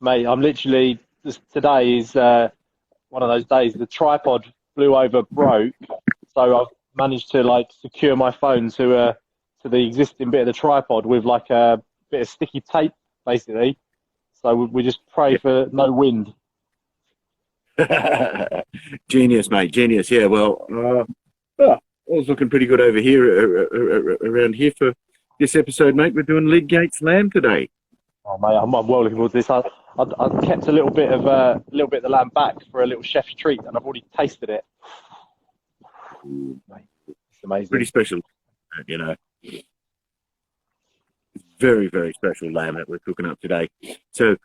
Mate, I'm literally, today is one of those days, the tripod blew over, broke, so I've managed to like secure my phone to the existing bit of the tripod with like a bit of sticky tape, basically. So we just pray for no wind. Genius, mate, genius. Yeah, well, all's looking pretty good over here, around here for this episode, mate. We're doing Lidgate's Lamb today. Oh mate, I'm well looking forward to this. I kept a little bit of the lamb back for a little chef's treat, and I've already tasted it. Ooh, mate, it's amazing. Pretty special, you know. Very, very special lamb that we're cooking up today. So,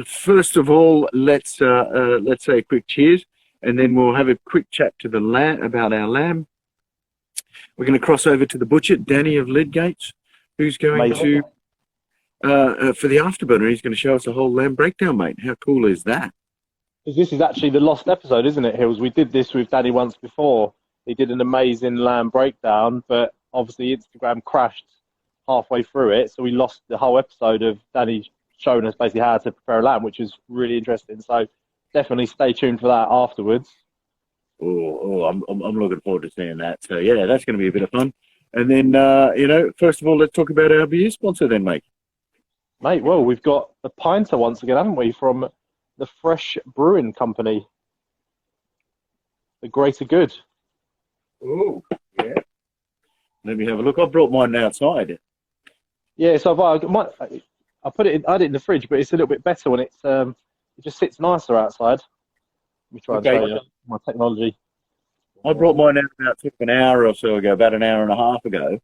first of all, let's say a quick cheers, and then we'll have a quick chat to the about our lamb. We're going to cross over to the butcher, Danny of Lidgates, who's going to, for the afterburner, he's going to show us a whole lamb breakdown, mate. How cool is that? This is actually the lost episode, isn't it, Hills? We did this with Danny once before. He did an amazing lamb breakdown, but obviously Instagram crashed halfway through it, so we lost the whole episode of Danny showing us basically how to prepare a lamb, which is really interesting. So definitely stay tuned for that afterwards. I'm looking forward to seeing that. So yeah, that's going to be a bit of fun. And then first of all, let's talk about our beer sponsor then, mate. Mate, well, we've got the Pinter once again, haven't we, from the Fresh Brewing Company, the Greater Good. Oh, yeah. Let me have a look. I brought mine outside. Yeah, so I put it. I had it in the fridge, but it's a little bit better when it's it just sits nicer outside. Let me try and show you my technology. I brought mine out about an hour or so ago, about an hour and a half ago.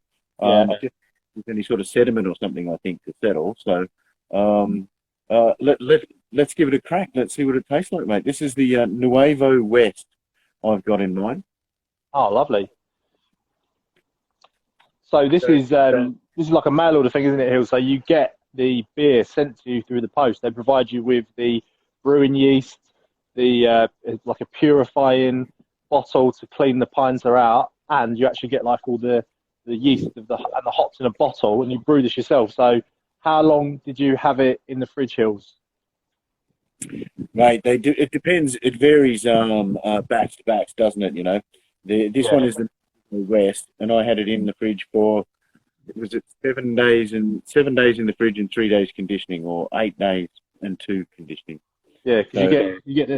Just with any sort of sediment or something, I think, to settle. So let's give it a crack. Let's see what it tastes like, mate. This is the Nuevo West I've got in mind. Oh, lovely. So this is like a mail order thing, isn't it, Hill? So you get the beer sent to you through the post. They provide you with the brewing yeast, the like a purifying bottle to clean the pinter out, and you actually get like all the yeast and the hops in a bottle, and you brew this yourself. So how long did you have it in the fridge, Hills? Right, it depends. It varies batch to batch, doesn't it? You know, this one is the West, and I had it in the fridge for, was it 7 days in the fridge and 3 days conditioning, or 8 days and 2 conditioning. Yeah, because you get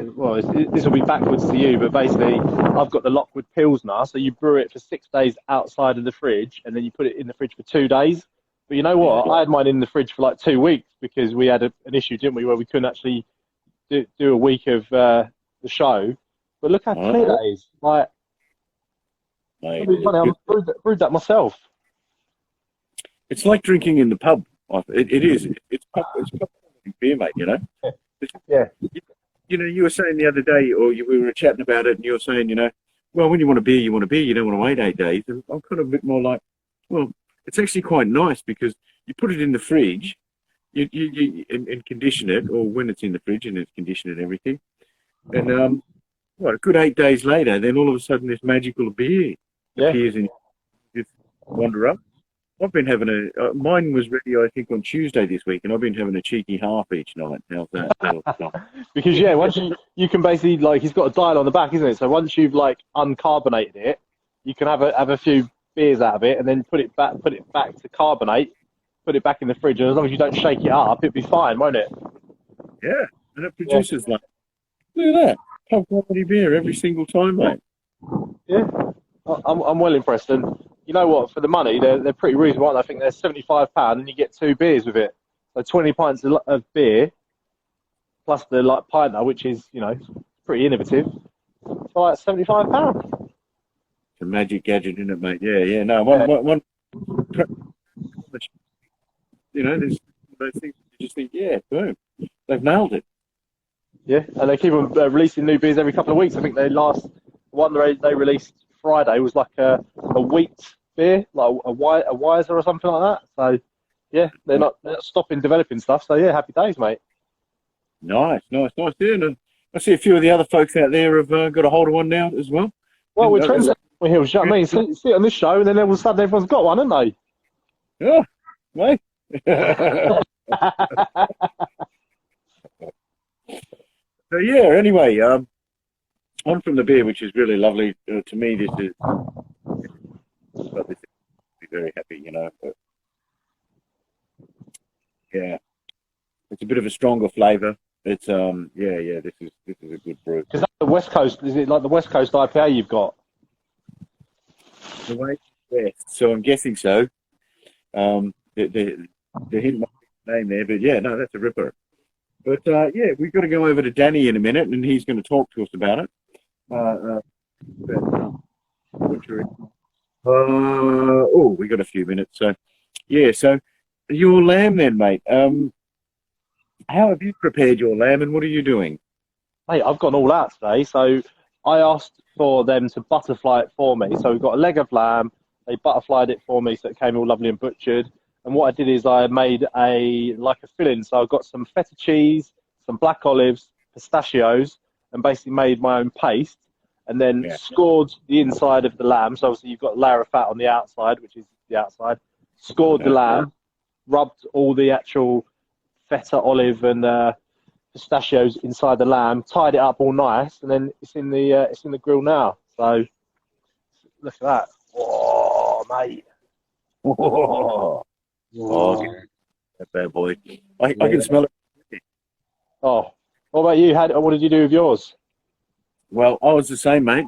this will be backwards to you, but basically I've got the Lockwood Pilsner, so you brew it for 6 days outside of the fridge, and then you put it in the fridge for 2 days. But you know what? I had mine in the fridge for like 2 weeks because we had an issue, didn't we, where we couldn't actually do a week of the show. But look how clear that is. Like, mate, funny, I brewed that myself. It's like drinking in the pub. It is. It's pub beer, mate. You know. Yeah. You know, you were saying the other day, or we were chatting about it, and you were saying, you know, well, when you want a beer, you want a beer. You don't want to wait 8 days. And I'm kind of a bit more like, well, it's actually quite nice because you put it in the fridge, you and condition it, or when it's in the fridge and it's conditioned and everything, and a good 8 days later, then all of a sudden this magical beer appears and you just wander up. I've been having mine was ready, I think, on Tuesday this week, and I've been having a cheeky half each night. How's that? Because once you can basically, like, he's got a dial on the back, isn't it? So once you've like uncarbonated it, you can have a few beers out of it, and then put it back to carbonate, put it back in the fridge, and as long as you don't shake it up, it'll be fine, won't it? Yeah, and it produces like, look at that, top quality beer every single time, mate. Yeah, I'm well impressed, and you know what? For the money, they're pretty reasonable, aren't they? I think they're £75, and you get 2 beers with it. So 20 pints of beer plus the like pinter, which is, you know, pretty innovative. So like £75. It's a magic gadget, isn't it, mate? Yeah. No, one. You know, there's those things you just think, yeah, boom, they've nailed it. Yeah, and they keep on releasing new beers every couple of weeks. I think one they released Friday was like a wheat beer, like a Weiser or something like that. So yeah, they're not stopping developing stuff. So yeah, happy days, mate. Nice. Yeah, and I see a few of the other folks out there have got a hold of one now as well. Well, we're trends. You know what I mean? See it on this show, and then all of a sudden everyone's got one, haven't they? Yeah, mate. yeah, anyway, on from the beer, which is really lovely. To me, this is, well, this is be very happy, you know. But yeah, it's a bit of a stronger flavour. It's yeah, this is a good brew. Is that the West Coast? Is it like the West Coast IPA you've got? The way west, so I'm guessing so. The hint might be the name there, but yeah, no, that's a ripper. But yeah, we've got to go over to Danny in a minute, and he's going to talk to us about it. Oh, we got a few minutes, so yeah. So your lamb, then, mate. How have you prepared your lamb, and what are you doing? Mate, I've gone all out today, so I asked for them to butterfly it for me. So we've got a leg of lamb. They butterflied it for me, so it came all lovely and butchered. And what I did is I made a filling. So I've got some feta cheese, some black olives, pistachios, and basically made my own paste. And then scored the inside of the lamb. So obviously you've got a layer of fat on the outside, which is the outside. Scored the lamb, rubbed all the actual feta, olive, and pistachios inside the lamb, tied it up all nice, and then it's in the grill now. So look at that. Oh, mate. Oh, that bad boy. I can smell it. Oh, what about you? What did you do with yours? Well, I was the same, mate.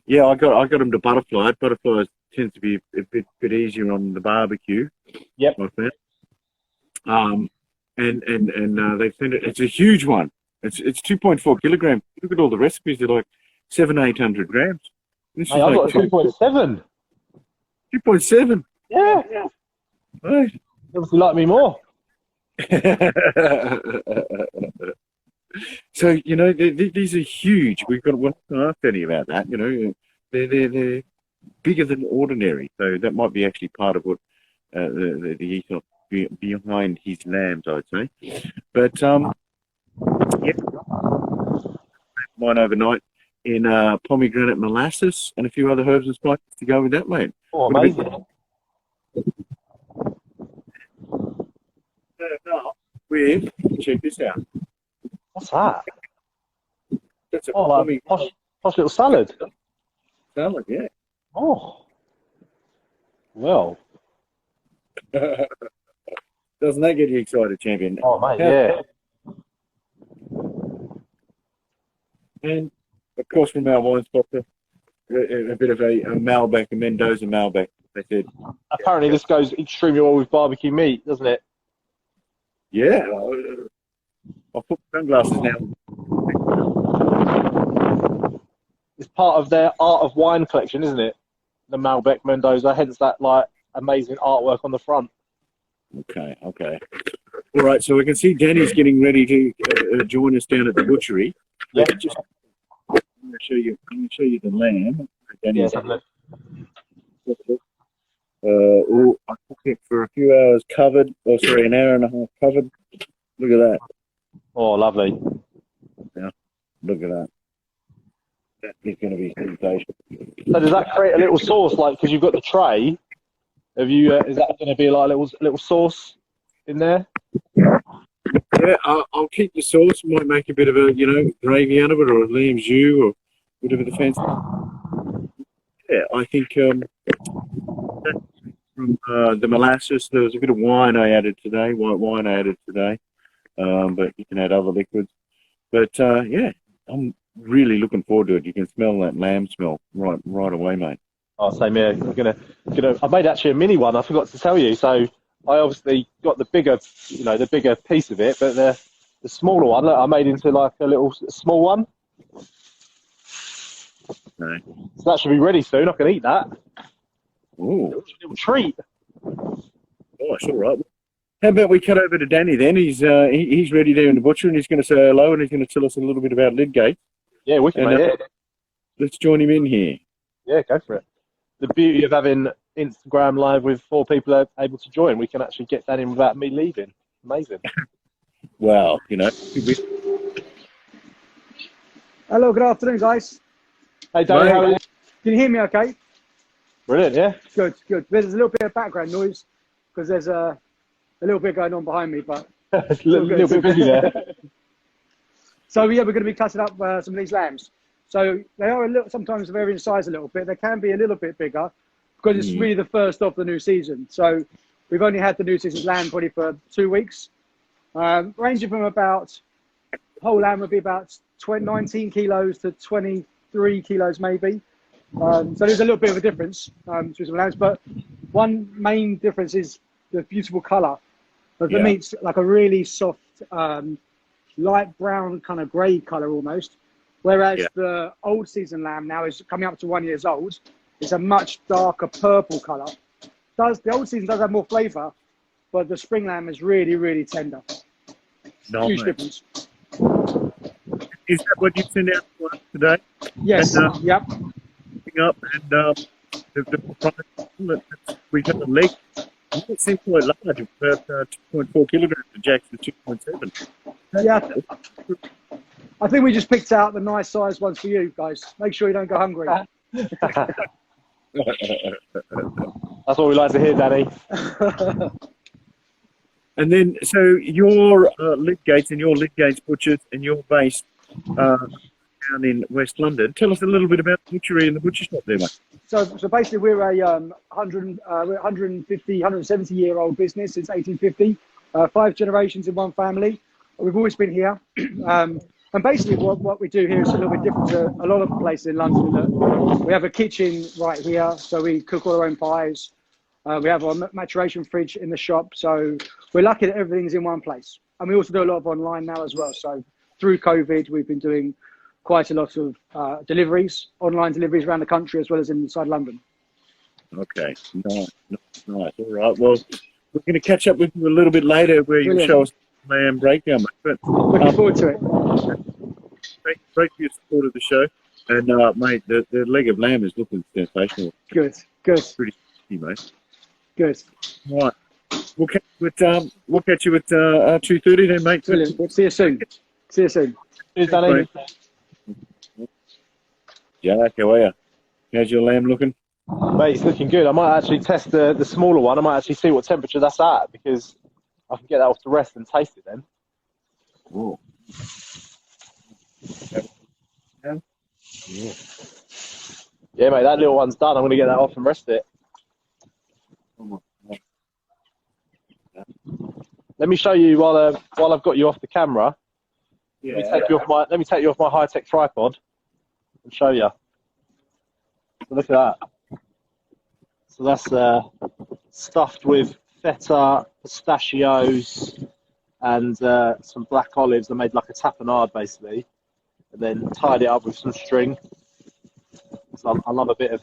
Yeah, I got them to butterfly. Butterflies tends to be a bit easier on the barbecue. Yep. Like that. And they sent it. It's a huge one. It's 2.4 kilograms. Look at all the recipes. They're like 700-800 grams. This Hey, I've got 2.7. 2.7. Yeah. Right. You obviously like me more. So you know these are huge. We're not going to ask any about that. You know, they're bigger than ordinary. So that might be actually part of what the ethos behind his lambs, I'd say. But yeah, mine overnight in pomegranate molasses and a few other herbs and spices to go with that, mate. Oh, amazing! With check this out. What's that? That's a posh little salad. Salad, yeah. Oh, well. Doesn't that get you excited, champion? Oh, mate, yeah. And of course, from our wine sponsor, a bit of a Malbec, a Mendoza Malbec. They said. Apparently, this goes extremely well with barbecue meat, doesn't it? Yeah. I'll put sunglasses now. It's part of their art of wine collection, isn't it? The Malbec Mendoza, hence that amazing artwork on the front. Okay. All right, so we can see Danny's getting ready to join us down at the butchery. Yeah. I'm going to show you the lamb. Danny's I cooked it for a few hours covered. Oh, sorry, an hour and a half covered. Look at that. Oh, lovely. Yeah, look at that. That is going to be sensational. So does that create a little sauce, because you've got the tray? Have you? Is that going to be like a little sauce in there? Yeah, I'll keep the sauce. Might make a bit of a gravy out of it, or a lamb jus, or whatever the fancy. Yeah, I think from the molasses, there was a bit of wine I added today. White wine I added today, but you can add other liquids. But yeah, I'm really looking forward to it. You can smell that lamb smell right away, mate. Oh, same here. I made actually a mini one. I forgot to tell you. So I obviously got the bigger piece of it, but the smaller one, look, I made into like a little small one. No. So that should be ready soon. I can eat that. Ooh, little treat. Oh, it's all right. How about we cut over to Danny then? He's ready there in the butcher, and he's going to say hello, and he's going to tell us a little bit about Lidgate. Yeah, we can. Yeah. Let's join him in here. Yeah, go for it. The beauty of having Instagram Live with 4 people able to join, we can actually get that in without me leaving. Amazing. Well, Hello, good afternoon, guys. Hey, Danny, how are you? Can you hear me okay? Brilliant, yeah. Good. There's a little bit of background noise because there's a little bit going on behind me, but it's a little bit busy there. So yeah, we're going to be cutting up some of these lambs. So they are a little, sometimes vary in size a little bit. They can be a little bit bigger because it's really the first of the new season. So we've only had the new season's lamb probably for 2 weeks, ranging from about, whole lamb would be about 19 kilos to 23 kilos maybe. So there's a little bit of a difference between some lambs, but one main difference is the beautiful colour. But the meat's like a really soft, light brown kind of grey colour almost, whereas the old season lamb now is coming up to 1 year old. It's a much darker purple colour. The old season does have more flavour, but the spring lamb is really, really tender. Huge difference. Is that what you sent out for us today? Yes. And, Yep. up and we got the leg. It seems quite large, about 2.4 kilograms to Jack's for 2.7. Yeah, I think we just picked out the nice size ones for you guys. Make sure you don't go hungry. That's what we like to hear, Danny. And then, so your Lidgates and your Lidgates butchers, and you're based down in West London. Tell us a little bit about the butchery and the butcher shop there, mate. So basically, we're a 150, 170-year-old business since 1850. 5 generations in one family. We've always been here. And basically, what we do here is a little bit different to a lot of places in London. In that we have a kitchen right here, so we cook all our own pies. We have our maturation fridge in the shop, so we're lucky that everything's in one place. And we also do a lot of online now as well. So through COVID, we've been doing quite a lot of deliveries, online deliveries around the country as well as inside London. Okay, nice. All right, well, we're going to catch up with you a little bit later where you can show us the lamb breakdown, mate. But, looking forward to it. Thank you for your support of the show. And, mate, the leg of lamb is looking sensational. Good. Pretty tasty, mate. Good. All right. We'll catch you at 2:30 then, mate. Brilliant. We'll see you soon. Cheers, Danny. Jack, how are you? How's your lamb looking? Mate, it's looking good. I might actually test the smaller one. I might actually see what temperature that's at, because I can get that off to rest and taste it then. Ooh. Yeah, mate, that little one's done. I'm going to get that off and rest it. Let me show you while I've got you off the camera. Yeah. Let me take you off my high-tech tripod and show you. So look at that. So that's stuffed with feta, pistachios, and some black olives. I made like a tapenade basically, and then tied it up with some string. So I love a bit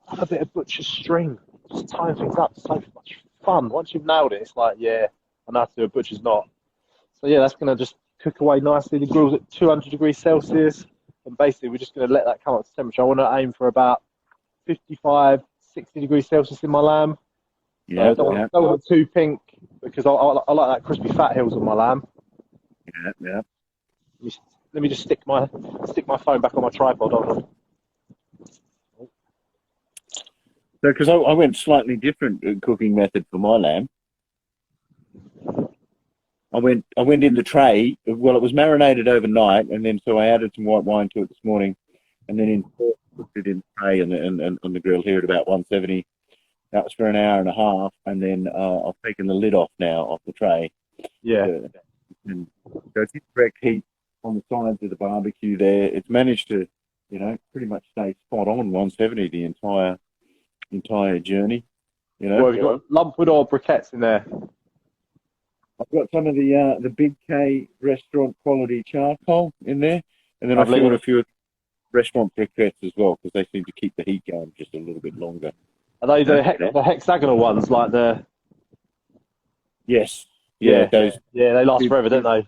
of butcher's string. Just tying things up. So much fun. Once you've nailed it, it's like, yeah, I know how to do a butcher's knot. So yeah, that's gonna just cook away nicely. The grill's at 200 degrees Celsius, and basically we're just gonna let that come up to temperature. I want to aim for about 55, 60 degrees Celsius in my lamb. Yeah, don't want it too pink, because I like that crispy fat hills on my lamb. Yeah. Let me just stick my phone back on my tripod. Hold on. So, because I went slightly different cooking method for my lamb. I went in the tray. Well, it was marinated overnight, and then so I added some white wine to it this morning, and then cooked it in the tray and on the grill here at about 170. That was for an hour and a half, and then I've taken the lid off now off the tray. Yeah. And so it's in direct heat on the sides of the barbecue there. It's managed to, pretty much stay spot on 170 the entire journey. Well, have you got lumpwood or briquettes in there? I've got some of the Big K restaurant quality charcoal in there, and then I've got a few restaurant briquettes as well, because they seem to keep the heat going just a little bit longer. Are they the hexagonal ones, like the? Yes. Yeah. Those. Yeah, they last forever, don't they?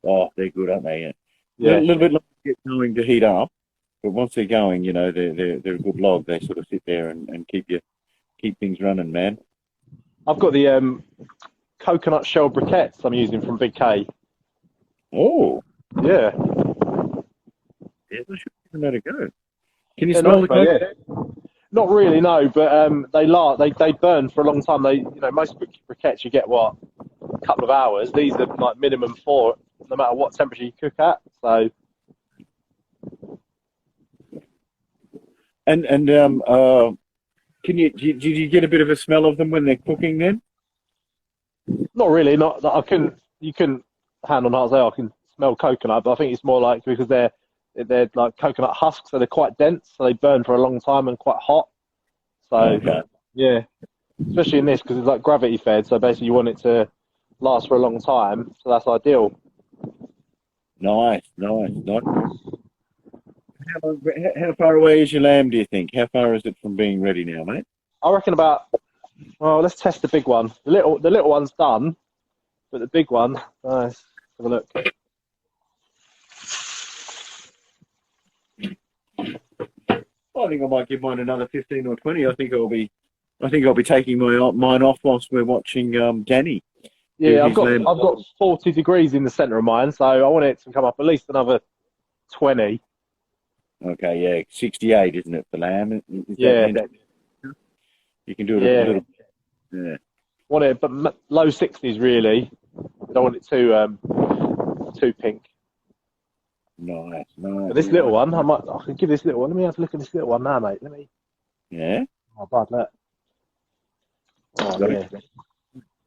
Oh, they're good, aren't they? Yeah. A little bit longer to get going to heat up, but once they're going, they're a good log. They sort of sit there and keep things running, man. I've got the coconut shell briquettes I'm using from Big K. Oh. Yeah. Yeah, I should give that a go. Can you smell the coconut? Yeah. Not really, no, but they burn for a long time. Most briquettes you get a couple of hours. These are like minimum 4, no matter what temperature you cook at. So And can you do you get a bit of a smell of them when they're cooking then? not really. Not I couldn't. You couldn't hand on heart say I can smell coconut, but I think it's more like because they're like coconut husks, so they're quite dense, so they burn for a long time and quite hot. So Okay. yeah, especially in this because it's like gravity fed, so basically you want it to last for a long time, so that's ideal. Nice. How far away is your lamb, do you think? How far is it from being ready now, mate? I reckon about. Well, let's test the big one. The little one's done, but the big one. Let's have a look. I think I might give mine another 15 or 20. I think I'll be taking mine off whilst we're watching Danny. Yeah, I've got 40 degrees in the centre of mine, so I want it to come up at least another 20. Okay, yeah, 68, isn't it, for lamb? Yeah. You can do it a little. Yeah. Want it, but low 60s really. Don't want it too pink. Nice. But this little one, I can give this little one. Let me have a look at this little one now, mate. Let me. Yeah. Oh, bad look. Oh, yeah.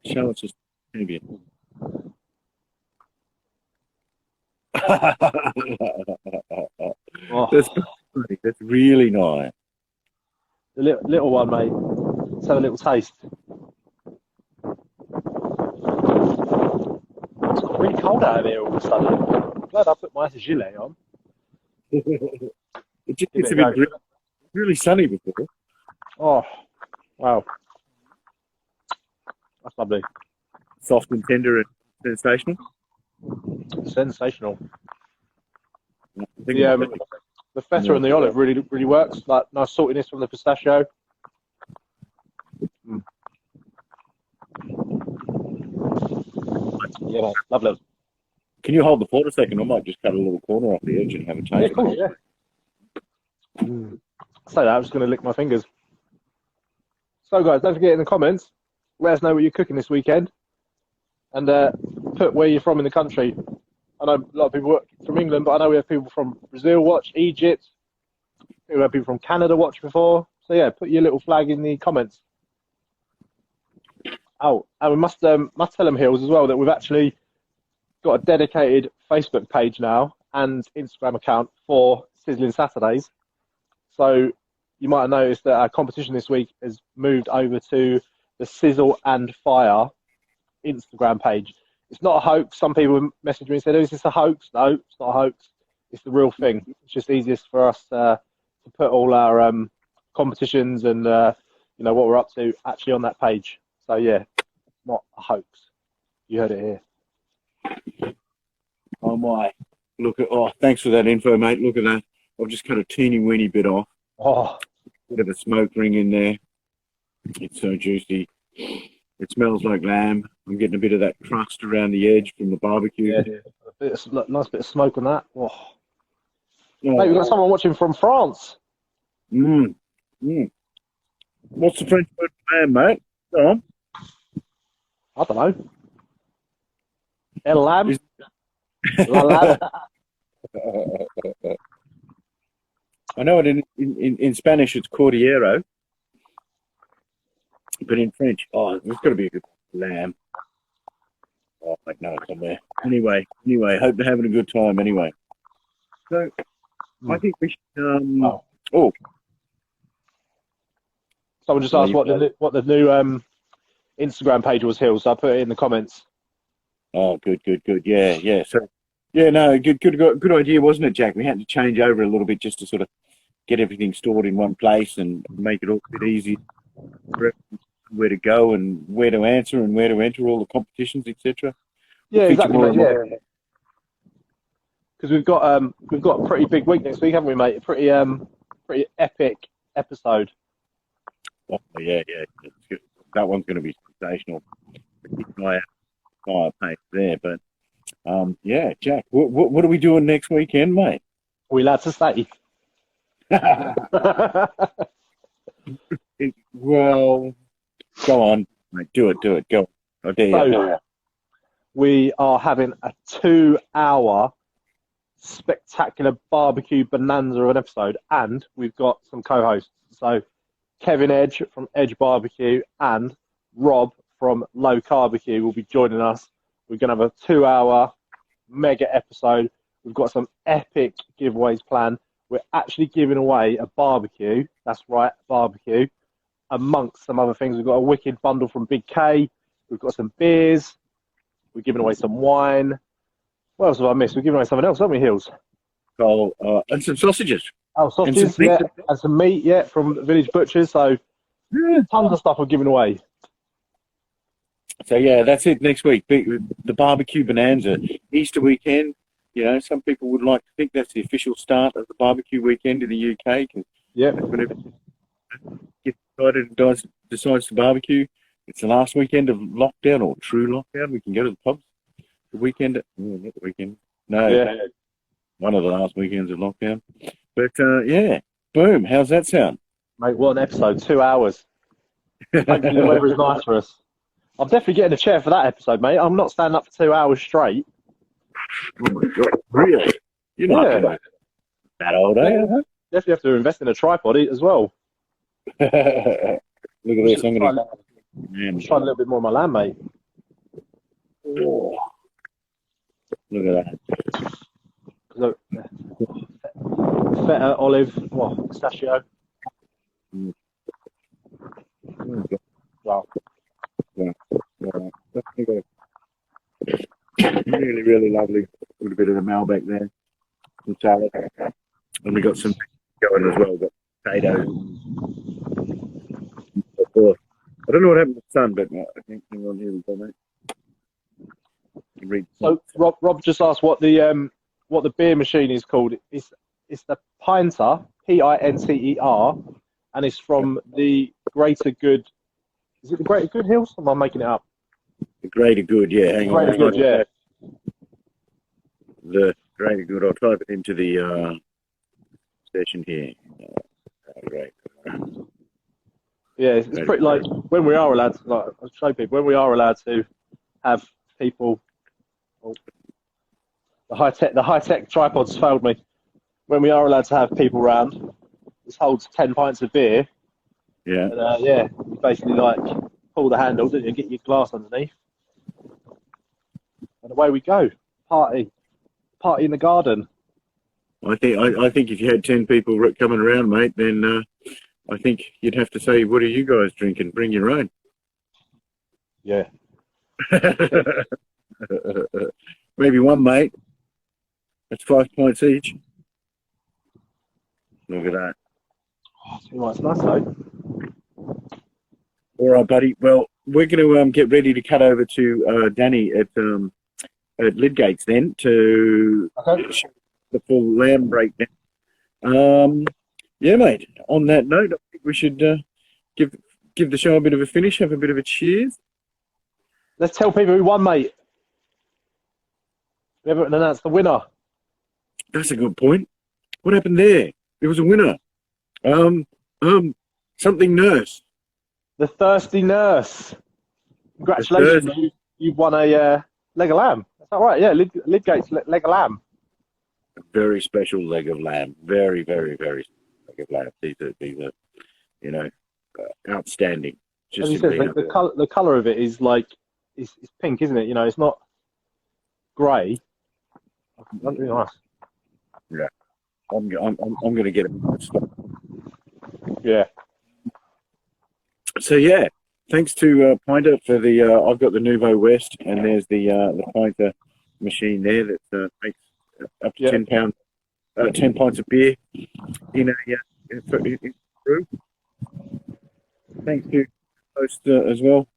Show us just maybe. Oh. That's really nice. The little one, mate. Let's have a little taste. It's got really cold out of here all of a sudden. I'm glad I put my gilet on. It just gets a bit really sunny before. Oh, wow. That's lovely. Soft and tender and sensational. Sensational. The feta and the olive really works. Like nice saltiness from the pistachio. Yeah, mate, lovely. Can you hold the fort a second? I might just cut a little corner off the edge and have a taste. Yeah, cool. Yeah. Say that, I'm just going to lick my fingers. So, guys, don't forget in the comments, let us know what you're cooking this weekend, and put where you're from in the country. I know a lot of people work from England, but I know we have people from Brazil watch, Egypt. We have people from Canada watch before. So yeah, put your little flag in the comments. Oh, and we must tell them, Hills, as well, that we've actually got a dedicated Facebook page now and Instagram account for Sizzling Saturdays. So you might have noticed that our competition this week has moved over to the Sizzle and Fire Instagram page. It's not a hoax. Some people messaged me and said, "Oh, is this a hoax?" No, it's not a hoax. It's the real thing. It's just easiest for us to put all our competitions and what we're up to actually on that page. So yeah, not a hoax. You heard it here. Oh my! Thanks for that info, mate. Look at that. I've just cut a teeny weeny bit off. Oh, bit of a smoke ring in there. It's so juicy. It smells like lamb. I'm getting a bit of that crust around the edge from the barbecue. Yeah, nice bit of smoke on that. Oh. Mate, we've got someone watching from France. What's the French word for lamb, mate? Go on. I don't know. El lamb. La lamb. I know it in Spanish it's cordillero. But in French, there's got to be a good lamb. Oh, I know it's somewhere. Anyway, hope they're having a good time anyway. So, I think we should... Someone just asked what the new Instagram page was, Hill, so I put it in the comments. Oh, good. Yeah. So, good idea, wasn't it, Jack? We had to change over a little bit just to sort of get everything stored in one place and make it all a bit easy. Where to go and where to answer and where to enter all the competitions, etc. Yeah, exactly, mate. Yeah, because we've got a pretty big week next week, haven't we, mate? A pretty epic episode. Oh, yeah. That one's going to be sensational. Keep an eye out page there, but yeah, Jack, what are we doing next weekend, mate? We allowed to say. Well, go on, mate. Do it. Go. I dare you. We are having a 2-hour spectacular barbecue bonanza of an episode, and we've got some co-hosts. So Kevin Edge from Edge Barbecue and Rob from Low Carbecue will be joining us. We're going to have a 2-hour mega episode. We've got some epic giveaways planned. We're actually giving away a barbecue. That's right, barbecue. Amongst some other things, we've got a wicked bundle from Big K. We've got some beers. We're giving away some wine. What else have I missed? We're giving away something else, haven't we, Hills? Oh, and some sausages. Oh, sausages, yeah. And some meat, yeah, from Village Butchers. So, tons of stuff we're giving away. So, yeah, that's it next week. The barbecue bonanza. Easter weekend. You know, some people would like to think that's the official start of the barbecue weekend in the UK. Yeah. Whenever get excited and decides to barbecue, it's the last weekend of lockdown or true lockdown. We can go to the pubs. The weekend, not the weekend. No, yeah. One of the last weekends of lockdown. But yeah, boom. How's that sound, mate? What an episode! 2 hours. Hopefully the weather is nice for us. I'm definitely getting a chair for that episode, mate. I'm not standing up for 2 hours straight. Oh my God! Really? You're not that old, are you? Definitely have to invest in a tripod as well. Look at this. I'm going to try a little bit more of my lamb, mate. Oh. Look at that. Look, feta, olive, pistachio. Wow. Yeah. Really, really lovely. With a bit of the Malbec there. Some salad. And we got some going as well. Got potatoes. I don't know what happened to the sun, but I think hang on, here we go, mate. So Rob just asked what the beer machine is called. It's the Pinter, Pinter, and it's from the Greater Good. Is it the Greater Good Hills? Or am I making it up? The Greater Good, yeah. Hang on. Greater Good, yeah. The Greater Good. I'll type it into the session here. Great. Yeah, it's pretty like when we are allowed to, like, I'll show people, when we are allowed to have people. Oh, the high tech tripods failed me. When we are allowed to have people around, this holds 10 pints of beer. Yeah. And, you basically like pull the handle, don't you, get your glass underneath, and away we go. Party in the garden. I think if you had 10 people coming around, mate, then I think you'd have to say, "What are you guys drinking? Bring your own." Yeah. Maybe one, mate. That's 5 points each. Look at that. Oh, it's nice though. All right, buddy. Well, we're going to get ready to cut over to Danny at Lidgate's then to show the full lamb breakdown. Yeah, mate. On that note, I think we should give the show a bit of a finish, have a bit of a cheers. Let's tell people who won, mate. We haven't announced the winner. That's a good point. What happened there? There was a winner. Something nurse. The Thirsty Nurse. Congratulations. You've won a leg of lamb. Is that right? Yeah, Lidgate's leg of lamb. A very special leg of lamb. Very, very, very leg of lamb. These are outstanding. Just as you said, the colour of it is like, it's pink, isn't it? You know, it's not grey. That's really nice. Yeah. I'm going to get it. Yeah. So yeah, thanks to Pinter for the. I've got the Nouveau West, and there's the Pinter machine there that makes up to 10 pints of beer in a brew. Thanks to host as well,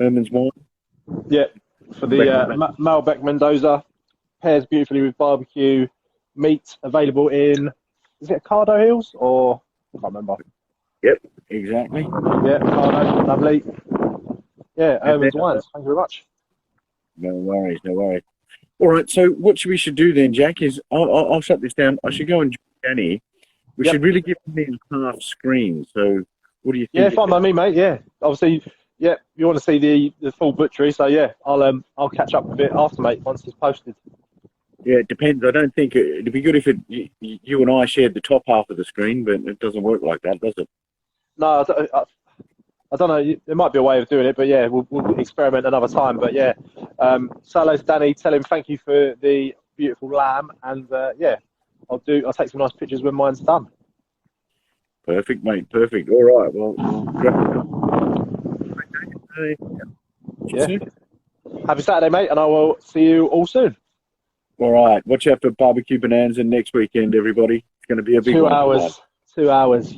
Herman's Wine. Yeah, for the Malbec Mendoza, pairs beautifully with barbecue. Meat available in, is it Cardo Hills or I can't remember. Yep, exactly. Yeah, Cardo, lovely. Yeah, Herman's Wines. Thank you very much. No worries, no worries. All right, so what we should do then, Jack, is I'll shut this down. I should go and join Danny. We should really give him a half screen. So what do you think? Yeah, fine by me, mate. Yeah, obviously, yeah. You want to see the full butchery, so yeah, I'll catch up with it after, mate, once it's posted. Yeah, it depends. I don't think it'd be good if you and I shared the top half of the screen, but it doesn't work like that, does it? No, I don't know. There might be a way of doing it, but yeah, we'll experiment another time. But yeah, say hello to Danny. Tell him thank you for the beautiful lamb, and yeah, I'll take some nice pictures when mine's done. Perfect, mate. Perfect. All right. Well, yeah. Happy Saturday, mate, and I will see you all soon. All right. Watch out for barbecue bonanza next weekend, everybody. It's going to be a big 2 one. hours. 2 hours.